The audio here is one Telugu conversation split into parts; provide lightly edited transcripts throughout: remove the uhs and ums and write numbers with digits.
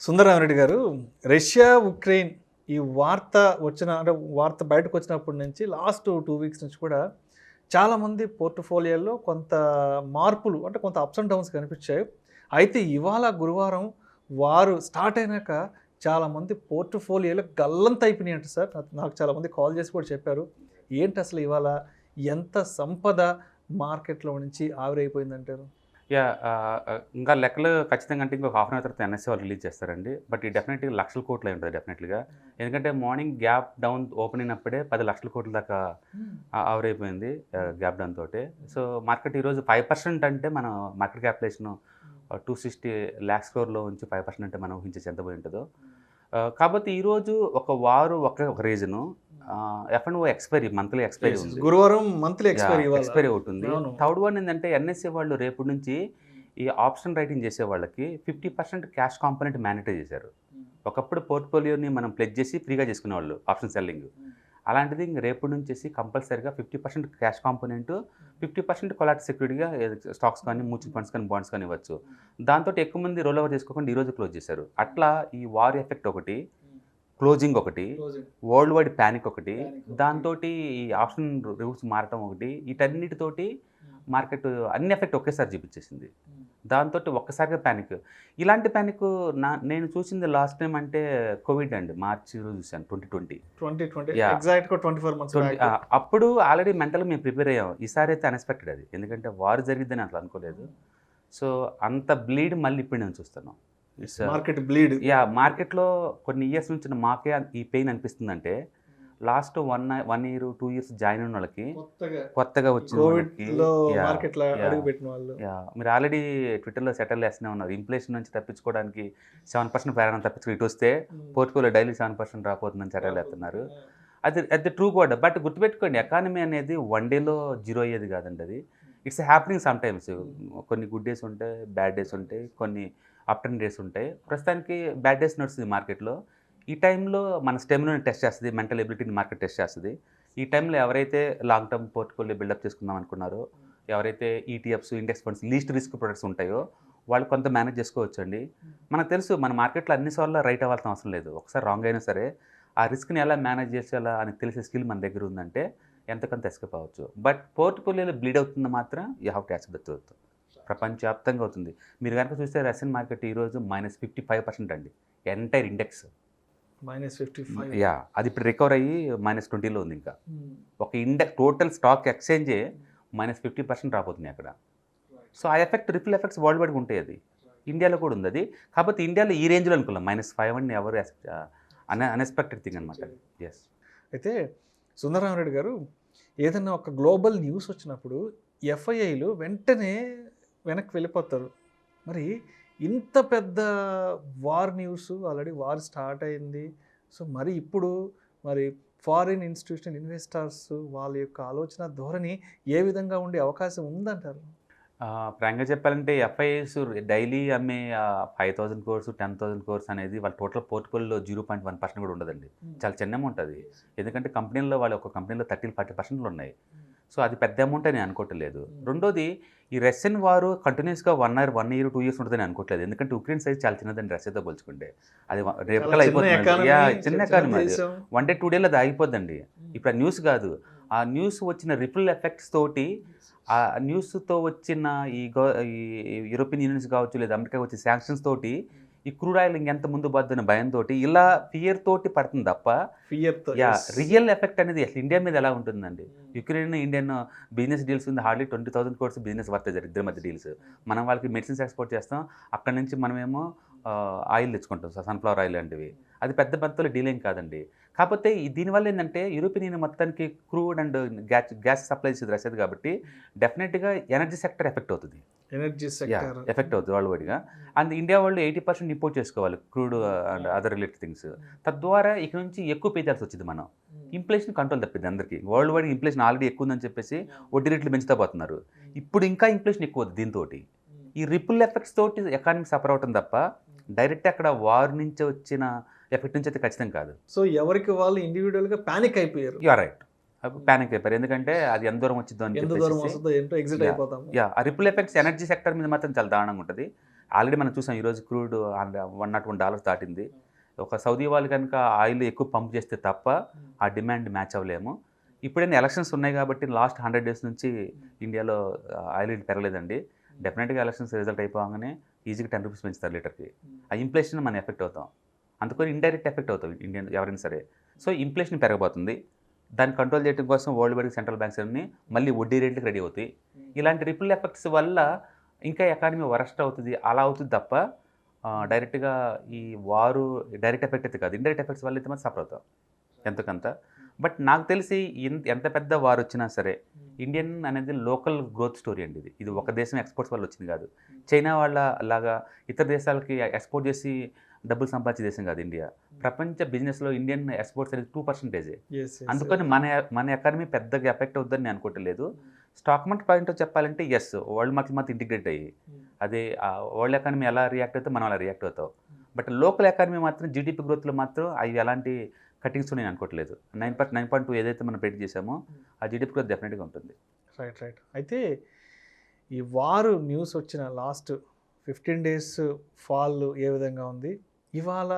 సుందర రామిరెడ్డి గారు, రష్యా, ఉక్రెయిన్ ఈ వార్త బయటకు వచ్చినప్పటి నుంచి లాస్ట్ 2 వీక్స్ నుంచి కూడా చాలామంది పోర్ట్‌ఫోలియోలో కొంత మార్పులు అంటే కొంత అప్స్ అండ్ డౌన్స్ కనిపించాయి. అయితే ఇవాళ గురువారం వారు స్టార్ట్ అయినాక చాలామంది పోర్ట్‌ఫోలియోలో గల్లంతయిపోయినాయంట సార్. నాకు చాలామంది కాల్ చేసి కూడా చెప్పారు. ఏంటి అసలు ఇవాళ ఎంత సంపద మార్కెట్‌లో నుంచి ఆవిరైపోయిందంటారు? ఇంకా లెక్కలు ఖచ్చితంగా అంటే ఇంకొక హాఫ్ అన్ అవర్ తర్వాత ఎన్ఎస్సీ వాళ్ళు రిలీజ్ చేస్తారండి. బట్ ఈ డెఫినెట్‌గా లక్షల కోట్లు అయి ఉంటుంది డెఫినెట్‌గా. ఎందుకంటే మార్నింగ్ గ్యాప్ డౌన్ ఓపెన్ అయినప్పుడే 10 లక్షల కోట్ల దాకా ఆవిరైపోయింది గ్యాప్ డౌన్ తోటి. సో మార్కెట్ ఈరోజు 5% అంటే మనం మార్కెట్ క్యాపిటలైజేషన్ 260 లాక్స్ క్రోర్‌లో నుంచి 5% అంటే మనం ఊహించచ్చు ఎంత పోయి ఉంటుందో. కాకపోతే ఈరోజు ఒక వారు ఒక రీజను. ఎఫ్&ఓ ఎక్స్‌పైరీ మంత్లీ ఎక్స్‌పైరీ ఉంది. గురువారం మంత్లీ ఎక్స్‌పైరీ ఎక్స్‌పైరీ ఒకటి ఉంది. థర్డ్ వన్ ఏంటంటే ఎన్ఎస్సీ వాళ్ళు రేపటి నుంచి ఈ ఆప్షన్ రైటింగ్ చేసే వాళ్ళకి 50% క్యాష్ కాంపోనెంట్ మ్యాండేటరీ చేశారు. ఒకప్పుడు పోర్ట్‌ఫోలియోని మనం ప్లెడ్జ్ చేసి ఫ్రీగా చేసుకునేవాళ్ళు ఆప్షన్ సెల్లింగ్. అలాంటిది ఇంక రేపటి నుంచి కంపల్సరీగా 50% క్యాష్ కాంపోనెంట్, 50% కొలాటరల్ సెక్యూరిటీగా స్టాక్స్ కానీ, మ్యూచువల్ ఫండ్స్ కానీ, బాండ్స్ కానీ ఇవ్వచ్చు. దాంతో ఎక్కువ మంది రోల్ ఓవర్ చేసుకోకుండా ఈరోజు క్లోజ్ చేశారు. అట్లా ఈ వార్ ఎఫెక్ట్ ఒకటి, క్లోజింగ్ ఒకటి, వరల్డ్ వైడ్ ప్యానిక్ ఒకటి, దాంతోటి ఈ ఆప్షన్ రూల్స్ మారటం ఒకటి, వీటన్నిటితోటి మార్కెట్ అన్ని ఎఫెక్ట్ ఒకేసారి చూపించేసింది. దాంతో ఒక్కసారిగా ప్యానిక్. ఇలాంటి ప్యానిక్ నేను చూసింది లాస్ట్ టైం అంటే కోవిడ్ అండి. మార్చిలో చూశాను 2020. ఎగ్జాక్ట్‌గా 24 మంత్స్ బ్యాక్. అప్పుడు ఆల్రెడీ మెంటల్‌గా మేము ప్రిపేర్ అయ్యాం. ఈసారి అయితే అన్ఎక్స్‌పెక్టెడ్ అది. ఎందుకంటే వార్ జరిగిద్దని అసలు అనుకోలేదు. సో అంత బ్లీడ్ మళ్ళీ ఇప్పుడు నేను చూస్తున్నాం. Market bleed. మార్కెట్లో కొన్ని ఇయర్స్ నుంచి మాకే ఈ పెయిన్ అనిపిస్తుందంటే లాస్ట్ 1 ఇయర్ 2 ఇయర్స్ జాయిన్ అయిన వాళ్ళకి కొత్తగా వచ్చిన వాళ్ళకి మీరు ఆల్రెడీ ట్విట్టర్లో సెటిల్ చేస్తూనే ఉన్నారు. ఇన్ఫ్లేషన్ నుంచి తప్పించుకోవడానికి 7% ప్రయాణం తప్పించుకుని ఇటు వస్తే పోర్ట్ఫోలియో డైలీ 7% రాకపోతుందని సెటిల్ చేస్తున్నారు. అది ట్రూ కూడా. బట్ గుర్తుపెట్టుకోండి, ఎకానమీ అనేది వన్ డేలో జీరో అయ్యేది కాదండి. అది ఇట్స్ హ్యాపెనింగ్ సమ్ టైమ్స్. కొన్ని గుడ్ డేస్ ఉంటాయి, బ్యాడ్ డేస్ ఉంటాయి, కొన్ని అప్ అండ్ డేస్ ఉంటాయి. ప్రస్తుతానికి బ్యాడ్ డేస్ నడుస్తుంది మార్కెట్లో. ఈ టైంలో మన స్టెమినాని టెస్ట్ చేస్తుంది, మెంటల్ ఎబిలిటీని మార్కెట్ టెస్ట్ చేస్తుంది. ఈ టైంలో ఎవరైతే లాంగ్ టర్మ్ పోర్ట్ఫోలియో బిల్డప్ చేసుకుందాం అనుకున్నారో, ఎవరైతే ETFs, index funds, least risk products ఉంటాయో వాళ్ళు కొంత మేనేజ్ చేసుకోవచ్చు అండి. మనకు తెలుసు మన మార్కెట్లో అన్నిసార్లు రైట్ అవ్వాల్సిన అవసరం లేదు. ఒకసారి రాంగ్ అయినా సరే ఆ రిస్క్ని ఎలా మేనేజ్ చేసేలా అని తెలిసే స్కిల్ మన దగ్గర ఉందంటే ఎంతకంత ఎస్కేప్ అవ్వచ్చు. బట్ పోర్ట్ఫోలియోలో బ్లీడ్ అవుతుంది మాత్రం you have to accept the truth. ప్రపంచవ్యాప్తంగా అవుతుంది. మీరు కనుక చూస్తే రష్యన్ మార్కెట్ ఈరోజు -55% అండి. Entire index -55. అది ఇప్పుడు రికవర్ అయ్యి -20లో ఉంది. ఇంకా ఒక ఇండెక్స్ టోటల్ స్టాక్ ఎక్స్చేంజే -50% రాబోతుంది అక్కడ. సో ఆ ఎఫెక్ట్ రిపుల్ ఎఫెక్ట్స్ వరల్డ్ వైడ్గా ఉంటాయి. అది ఇండియాలో కూడా ఉంది. అది కాకపోతే ఇండియాలో ఈ రేంజ్లో అనుకున్నాం. -5 అని ఎవరు అన్ఎక్స్పెక్టెడ్ థింగ్ అనమాట. ఎస్. అయితే సుందరరామరెడ్డి గారు, ఏదైనా ఒక గ్లోబల్ న్యూస్ వచ్చినప్పుడు ఎఫ్ఐఐలు వెంటనే వెనక్కి వెళ్ళిపోతారు. మరి ఇంత పెద్ద war news, already war start అయింది. సో మరి ఇప్పుడు ఫారిన్ ఇన్స్టిట్యూషనల్ ఇన్వెస్టర్స్ వాళ్ళ యొక్క ఆలోచన ధోరణి ఏ విధంగా ఉండే అవకాశం ఉందంటారు? ఫ్రాంక్గా చెప్పాలంటే ఎఫ్ఐఐస్ డైలీ అమ్మే 5,000 crores 10,000 crores అనేది వాళ్ళ టోటల్ పోర్ట్ఫోలియోలో 0.1% కూడా ఉండదండి. చాలా చిన్న అమౌంట్ అది. ఎందుకంటే కంపెనీల్లో వాళ్ళ ఒక కంపెనీలో 30-40% ఉన్నాయి. సో అది పెద్ద అమౌంట్ అని అనుకోవట్లేదు. రెండోది, ఈ రష్యన్ వారు కంటిన్యూస్గా 1 year 2 years ఉంటుందని అనుకోవట్లేదు. ఎందుకంటే ఉక్రెయిన్ సైజ్ చాలా చిన్నదండి రష్యాతో పోల్చుకుంటే. అది రేపటికల్లా అయిపోతుంది. చిన్న ఎకానమీ అది. 1 day 2 days అది ఆగిపోద్దండి. ఇప్పుడు ఆ న్యూస్ కాదు, ఆ న్యూస్ వచ్చిన రిపుల్ ఎఫెక్ట్స్ తోటి, ఆ న్యూస్తో వచ్చిన ఈ యూరోపియన్ యూనియన్స్ కావచ్చు, లేదా అమెరికా వచ్చే శాంక్షన్స్ తోటి ఈ క్రూడ్ ఆయిల్ ఇంకెంత ముందు పోద్దన్న భయంతో ఇలా ఫియర్ తోటి పడుతుంది తప్ప రియల్ ఎఫెక్ట్ అనేది అసలు ఇండియా మీద ఎలా ఉంటుందండి? యుక్రెయిన్ ఇండియన్ బిజినెస్ డీల్స్ ఉంది. హార్డ్లీ 20,000 crores బిజినెస్ వర్త్ ఇద్దరి మధ్య డీల్స్. మనం వాళ్ళకి మెడిసిన్స్ ఎక్స్పోర్ట్ చేస్తాం, అక్కడ నుంచి మనమేమో ఆయిల్ తెచ్చుకుంటాం, సన్ఫ్లవర్ ఆయిల్ లాంటివి. అది పెద్ద బంతులో డీల్ ఏం కాదండి. కాకపోతే దీనివల్ల ఏంటంటే యూరోపియన్ యూనియన్ మొత్తానికి క్రూడ్ అండ్ గ్యాస్ సప్లై చేసేది రష్యాది కాబట్టి డెఫినెట్గా ఎనర్జీ సెక్టర్ ఎఫెక్ట్ అవుతుంది. ఎఫెక్ట్ అవుతుంది వరల్డ్ వైడ్గా. అండ్ ఇండియా వాళ్ళు 80% ఇంపోర్ట్ చేసుకోవాలి crude and other related things. తద్వారా ఇక్కడ నుంచి ఎక్కువ పే చేయాల్సి వచ్చింది. మనం ఇన్ఫ్లేషన్ కంట్రోల్ తప్పింది అందరికీ. వరల్డ్ వైడ్ ఇన్ఫ్లేషన్ ఆల్రెడీ ఎక్కువ ఉందని చెప్పేసి వడ్డీ రేట్లు పెంచుతా పోతున్నారు. ఇప్పుడు ఇంకా ఇన్ఫ్లేషన్ ఎక్కువ అవుతుంది. దీంతో ఈ రిపుల్ ఎఫెక్ట్స్ తోటి ఎకానమీ సఫర్ అవటం తప్ప డైరెక్ట్ అక్కడ వార్ నుంచి వచ్చిన ఎఫెక్ట్ నుంచి అయితే ఖచ్చితంగా కాదు. సో ఎవరికి వాళ్ళు ఇండివిజువల్గా ప్యానిక్ అయిపోయారు. రైట్, ప్యానిక్ అయిపోయారు. ఎందుకంటే అది ఎంత దూరం వచ్చిందో అని చెప్పేసి. ఆ రిపుల్ ఎఫెక్ట్స్ ఎనర్జీ సెక్టర్ మీద మాత్రం చాలా దారుణంగా ఉంటుంది. ఆల్రెడీ మనం చూసాం ఈరోజు క్రూడ్ $101 దాటింది. ఒక సౌదీ వాళ్ళు కనుక ఆయిల్ ఎక్కువ పంప్ చేస్తే తప్ప ఆ డిమాండ్ మ్యాచ్ అవ్వలేము. ఇప్పుడైనా ఎలక్షన్స్ ఉన్నాయి కాబట్టి లాస్ట్ 100 డేస్ నుంచి ఇండియాలో ఆయిల్ రేట్ పెరగలేదండి. డెఫినెట్‌గా ఎలక్షన్స్ రిజల్ట్ అయిపోగానే ఈజీగా ₹10 పెంచుతారు లీటర్‌కి. ఆ ఇన్ఫ్లేషన్ మనం ఎఫెక్ట్ అవుతాం. అందుకని ఇండైరెక్ట్ ఎఫెక్ట్ అవుతాం ఇండియన్ ఎవరైనా సరే. సో ఇన్ఫ్లేషన్ పెరగబోతుంది. దాన్ని కంట్రోల్ చేయడం కోసం వరల్డ్ వైడ్ సెంట్రల్ బ్యాంక్స్ అన్నీ మళ్ళీ వడ్డీ రేట్లకు రెడీ అవుతాయి. ఇలాంటి రిపుల్ ఎఫెక్ట్స్ వల్ల ఇంకా ఎకానమీ వరస్ట్ అవుతుంది. అలా అవుతుంది తప్ప డైరెక్ట్‌గా ఈ వారు డైరెక్ట్ ఎఫెక్ట్ అయితే కాదు. ఇండైరెక్ట్ ఎఫెక్ట్స్ వల్ల అయితే మనం సఫర్ అవుతాం ఎంతకంత. బట్ నాకు తెలిసి ఎంత పెద్ద వార్ వచ్చినా సరే ఇండియన్ అనేది లోకల్ గ్రోత్ స్టోరీ అండి ఇది. ఇది ఒక దేశం ఎక్స్‌పోర్ట్స్ వల్ల వచ్చింది కాదు. చైనా వాళ్ళ లాగా ఇతర దేశాలకి ఎక్స్‌పోర్ట్ చేసి డబ్బులు సంపాదించే దేశం కాదు ఇండియా. ప్రపంచ బిజినెస్‌లో ఇండియన్ ఎక్స్‌పోర్ట్స్ అనేది 2%. అందుకని మన ఎకానమీ పెద్దగా ఎఫెక్ట్ అవుద్దని నేను అనుకోవట్లేదు. స్టాక్ మార్కెట్ పాయింట్ ఆఫ్ చెప్పాలంటే యెస్, వరల్డ్ మార్కెట్ మాత్రం ఇంటిగ్రేట్ అయ్యి అదే వరల్డ్ ఎకానమీ ఎలా రియాక్ట్ అవుతాం మనం అలా రియాక్ట్ అవుతాం. బట్ లోకల్ ఎకానమీ మాత్రం జీడీపీ గ్రోత్లో మాత్రం అవి ఎలాంటి కటింగ్స్ నేను అనుకోవట్లేదు. 9.2 ఏదైతే మనం ప్రెడిక్ట్ చేసామో ఆ జీడీపీ గ్రోత్ డెఫినెట్‌గా ఉంటుంది. రైట్. అయితే ఈ వారు న్యూస్ వచ్చిన లాస్ట్ 15 డేస్ ఫాల్ ఏ విధంగా ఉంది? ఇవాళ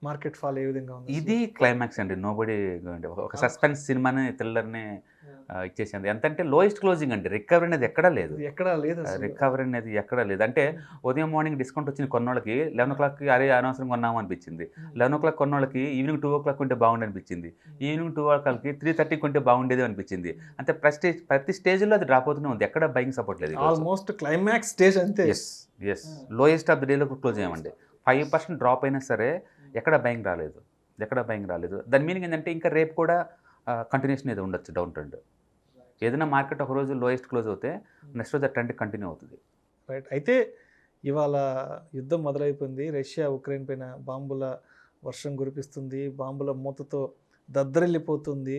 మార్కెట్ ఫాల్ ఏ విధంగా ఉంది? ఇది క్లైమాక్స్ అండి. నోబడీ ఒక సస్పెన్స్ సినిమాని థ్రిల్లర్‌ని ఇచ్చేసింది. ఎంతంటే లోయెస్ట్ క్లోజింగ్ అండి. రికవరీ అనేది ఎక్కడా లేదు. రికవరీ అనేది ఎక్కడా లేదు. అంటే ఉదయం మార్నింగ్ డిస్కౌంట్ వచ్చింది కొన్నోళ్ళకి 11:00కి అరే అనవసరంగా కొన్నాము అనిపించింది. 11:00 కొన్నోళ్ళకి ఈవినింగ్ 2:00 కొంటే బాగుండు అనిపించింది. ఈవినింగ్ 2:00కి 3:30 కొంటే బాగుండేది అనిపించింది. అంటే ప్రతి స్టేజ్‌లో అది డ్రాప్ అవుతూనే ఉంది. ఎక్కడ బయింగ్ సపోర్ట్ లేదు. ఆల్మోస్ట్ క్లైమాక్స్ స్టేజ్ అంతే. ఎస్. లోయెస్ట్ ఆఫ్ ద డేలో క్లోజ్ అయ్యామండి. 5% డ్రాప్ అయినా సరే ఎక్కడ బయింగ్ రాలేదు. దాని మీనింగ్ ఏంటంటే ఇంకా రేపు కూడా కంటిన్యూషన్ ఏదో ఉండొచ్చు డౌన్ ట్రెండ్. ఏదైనా మార్కెట్ ఒక రోజు లోయెస్ట్ క్లోజ్ అవుతే నెక్స్ట్ రోజు ఆ ట్రెండ్ కంటిన్యూ అవుతుంది. రైట్. అయితే ఇవాళ యుద్ధం మొదలైపోయింది. రష్యా ఉక్రెయిన్ పైన బాంబుల వర్షం కురిపిస్తుంది. బాంబుల మూతతో దద్దరిల్లిపోతుంది.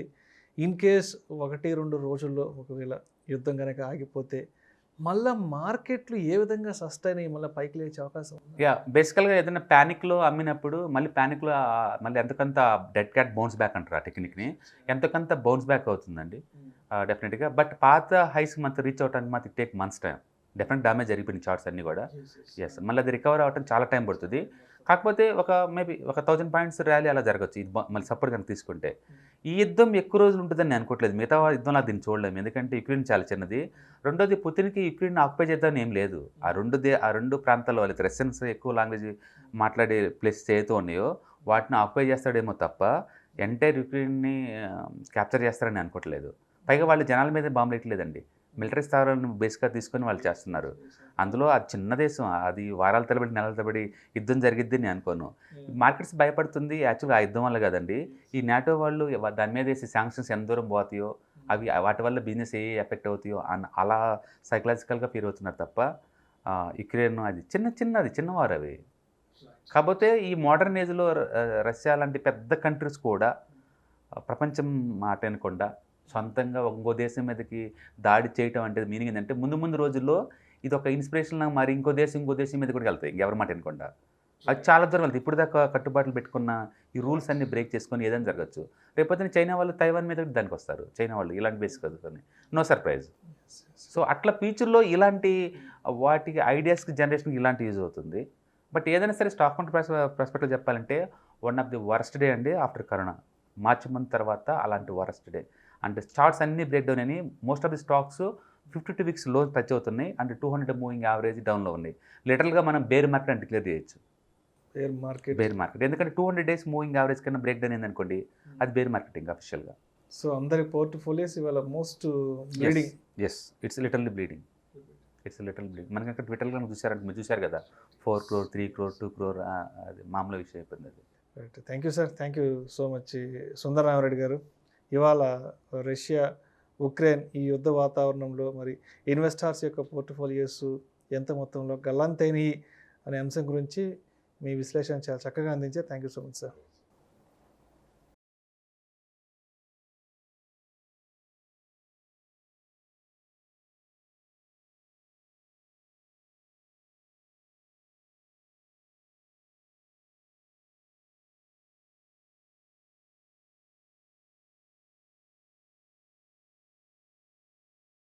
ఇన్ కేస్ 1-2 రోజుల్లో ఒకవేళ యుద్ధం కనుక ఆగిపోతే మళ్ళా మార్కెట్లు ఏ విధంగా సస్టైన్ అయ్యి మళ్ళీ పైకి లేచే అవకాశం ఉంది? బేసికల్‌గా ఏదైనా ప్యానిక్‌లో అమ్మినప్పుడు మళ్ళీ మళ్ళీ ఎంతకంత డెడ్ క్యాట్ బౌన్స్ బ్యాక్ అంటారు ఆ టెక్నిక్‌ని. ఎంతకంత బౌన్స్ బ్యాక్ అవుతుందండి డెఫినెట్‌గా. బట్ పాత హైస్ మనతో రీచ్ అవ్వడానికి మాత్రం take months time. Definite damage జరిగిపోయిన చార్ట్స్ అన్నీ కూడా. యెస్. మళ్ళీ అది రికవర్ అవ్వడానికి చాలా టైం పడుతుంది. కాకపోతే మేబీ ఒక 1000 పాయింట్స్ ర్యాలీ అలా జరగచ్చు. ఇది మళ్ళీ సపోర్ట్ కనుక తీసుకుంటే. ఈ యుద్ధం ఎక్కువ రోజులు ఉంటుందని నేను అనుకోవట్లేదు. మిగతా యుద్ధంలా దీన్ని చూడలేము. ఎందుకంటే యుక్రెయిన్ చాలా చిన్నది. రెండోది పుతిన్‌కి యుక్రెయిన్ ఆక్యుపై చేద్దామని ఏం లేదు. ఆ రెండు ప్రాంతాల్లో వాళ్ళకి రష్యన్స్ ఎక్కువ లాంగ్వేజ్ మాట్లాడే ప్లేసెస్ ఏవైతే ఉన్నాయో వాటిని ఆక్యుపై చేస్తాడేమో తప్ప ఎంటైర్ యుక్రెయిన్‌ని క్యాప్చర్ చేస్తారని అనుకోవట్లేదు. పైగా వాళ్ళు జనాల మీద బాంబులు వేయట్లేదండి. మిలిటరీ స్థావరాలను బేస్‌గా తీసుకొని వాళ్ళు చేస్తున్నారు. అందులో అది చిన్న దేశం. అది వారాల తరబడి, నెలల తరబడి యుద్ధం జరిగిద్దని నేను అనుకోను. మార్కెట్స్ భయపడుతుంది యాక్చువల్‌గా ఆ యుద్ధం వల్ల కాదండి. ఈ నాటో వాళ్ళు దాని మీద వేసే శాంక్షన్స్ ఎంత దూరం పోతాయో, వాటి వల్ల బిజినెస్ ఎఫెక్ట్ అవుతాయో అలా సైకలాజికల్‌గా ఫీల్ అవుతున్నారు తప్ప యుక్రెయిన్ అది చిన్న వార్ అవి. కాకపోతే ఈ మోడర్న్ ఏజ్‌లో రష్యా లాంటి పెద్ద కంట్రీస్ కూడా ప్రపంచం మాట వినకుండా సొంతంగా ఇంకో దేశం మీదకి దాడి చేయటం అంటే మీనింగ్ ఏంటంటే ముందు రోజుల్లో ఇది ఒక ఇన్స్పిరేషన్‌లాగా మారి ఇంకో దేశం మీద కూడా వెళ్తాయి ఎవరి మాట వినకుండా. అది చాలా దూరం వెళ్తాయి. ఇప్పటిదాకా కట్టుబాట్లు పెట్టుకున్న ఈ రూల్స్ అన్నీ బ్రేక్ చేసుకొని ఏదైనా జరగచ్చు. రేపొద్దున చైనా వాళ్ళు తైవాన్ మీద దానికి వస్తారు. చైనా వాళ్ళు ఇలాంటి బేస్ కదుకొని నో సర్ప్రైజ్. సో అట్లా ఫ్యూచర్‌లో ఇలాంటి వాటికి ఐడియాస్‌కి జనరేషన్‌కి ఇలాంటి యూజ్ అవుతుంది. బట్ ఏదైనా సరే స్టాక్ మార్కెట్ పర్స్పెక్టివ్ చెప్పాలంటే one of the worst day అండి ఆఫ్టర్ కరోనా. మార్చి మంత్ తర్వాత అలాంటి వరస్ట్ డే. అంటే చార్ట్స్ అన్నీ బ్రేక్ డౌన్ అయినాయి. Most of the stocks 52 weeks లో టచ్ అవుతున్నాయి. అంటే 200 మూవింగ్ యావరేజ్ డౌన్లో ఉన్నాయి. లిటరల్గా మనం బేర్ మార్కెట్ అని డిక్లేర్ చేయొచ్చు. బేర్ మార్కెట్ ఎందుకంటే 200 డేస్ మూవింగ్ యావరేజ్ కన్నా బ్రేక్ డౌన్ అయిందనుకోండి అది బేర్ మార్కెటింగ్ అఫీషియల్గా. సో అందరి పోర్ట్ఫోలియోస్ ఇవాళ most bleeding. Yes, it's literally bleeding. మనకి అక్కడ ట్విట్టర్లో చూసారంటే మీరు చూసారు కదా 4 crore 3 crore 2 crore అది మామూలు విషయం అయిపోయింది అది. Right. Thank you sir. Thank you so much Sundara Ramireddy గారు. ఇవాళ రష్యా ఉక్రెయిన్ ఈ యుద్ధ వాతావరణంలో మరి ఇన్వెస్టర్స్ యొక్క పోర్ట్ఫోలియోస్ ఎంత మొత్తంలో గల్లంతైనవి అనే అంశం గురించి మీ విశ్లేషణ చాలా చక్కగా అందించారు. Thank you so much sir.